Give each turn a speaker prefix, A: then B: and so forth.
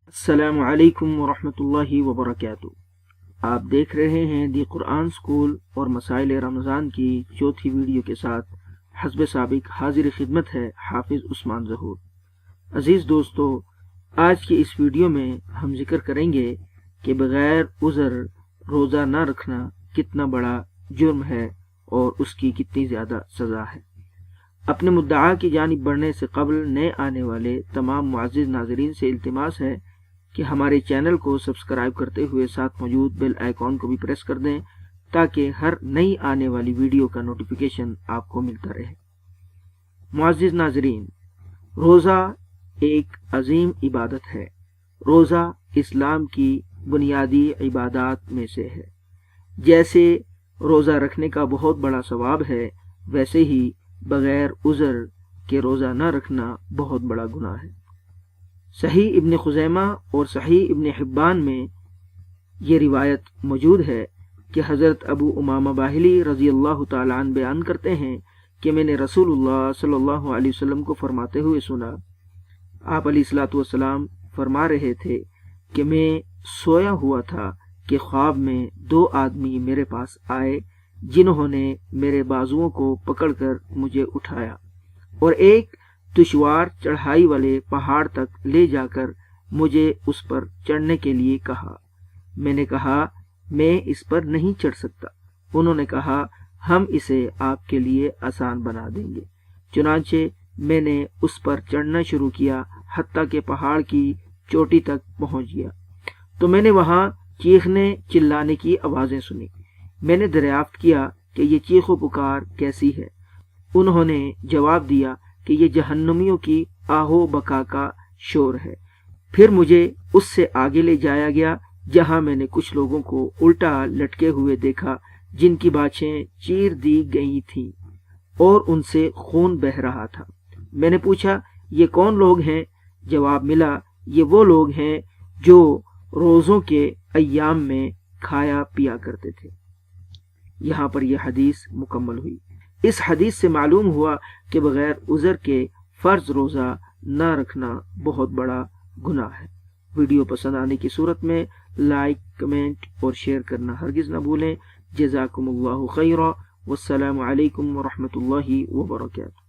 A: السلام علیکم ورحمۃ اللہ وبرکاتہ۔ آپ دیکھ رہے ہیں دی قرآن سکول اور مسائل رمضان کی چوتھی ویڈیو کے ساتھ حسب سابق حاضر خدمت ہے حافظ عثمان ظہور۔ عزیز دوستو، آج کی اس ویڈیو میں ہم ذکر کریں گے کہ بغیر عذر روزہ نہ رکھنا کتنا بڑا جرم ہے اور اس کی کتنی زیادہ سزا ہے۔ اپنے مدعا کی جانب بڑھنے سے قبل نئے آنے والے تمام معزز ناظرین سے التماس ہے کہ ہمارے چینل کو سبسکرائب کرتے ہوئے ساتھ موجود بیل آئیکن کو بھی پریس کر دیں تاکہ ہر نئی آنے والی ویڈیو کا نوٹیفیکیشن آپ کو ملتا رہے۔ معزز ناظرین، روزہ ایک عظیم عبادت ہے۔ روزہ اسلام کی بنیادی عبادات میں سے ہے۔ جیسے روزہ رکھنے کا بہت بڑا ثواب ہے، ویسے ہی بغیر عذر کے روزہ نہ رکھنا بہت بڑا گناہ ہے۔ صحیح ابن خزیمہ اور صحیح ابن حبان میں یہ روایت موجود ہے کہ حضرت ابو امامہ باہلی رضی اللہ تعالیٰ عنہ بیان کرتے ہیں کہ میں نے رسول اللہ صلی اللہ علیہ وسلم کو فرماتے ہوئے سنا۔ آپ علیہ الصلوۃ والسلام فرما رہے تھے کہ میں سویا ہوا تھا کہ خواب میں دو آدمی میرے پاس آئے جنہوں نے میرے بازوؤں کو پکڑ کر مجھے اٹھایا اور ایک دشوار چڑھائی والے پہاڑ تک لے جا کر مجھے اس پر چڑھنے کے لیے کہا۔ میں نے کہا میں اس پر نہیں چڑھ سکتا۔ انہوں نے کہا ہم اسے آپ کے لیے آسان بنا دیں گے۔ چنانچہ میں نے اس پر چڑھنا شروع کیا حتیٰ کہ پہاڑ کی چوٹی تک پہنچ گیا تو میں نے وہاں چیخنے چلانے کی آوازیں سنی۔ میں نے دریافت کیا کہ یہ چیخ و پکار کیسی ہے۔ انہوں نے جواب دیا کہ یہ جہنمیوں کی آہو بکا کا شور ہے۔ پھر مجھے اس سے آگے لے جایا گیا جہاں میں نے کچھ لوگوں کو الٹا لٹکے ہوئے دیکھا جن کی باچھیں چیر دی گئی تھیں اور ان سے خون بہہ رہا تھا۔ میں نے پوچھا یہ کون لوگ ہیں؟ جواب ملا یہ وہ لوگ ہیں جو روزوں کے ایام میں کھایا پیا کرتے تھے۔ یہاں پر یہ حدیث مکمل ہوئی۔ اس حدیث سے معلوم ہوا کہ بغیر عذر کے فرض روزہ نہ رکھنا بہت بڑا گناہ ہے۔ ویڈیو پسند آنے کی صورت میں لائک، کمنٹ اور شیئر کرنا ہرگز نہ بھولیں۔ جزاکم اللہ خیرا، والسلام علیکم ورحمۃ اللہ وبرکاتہ۔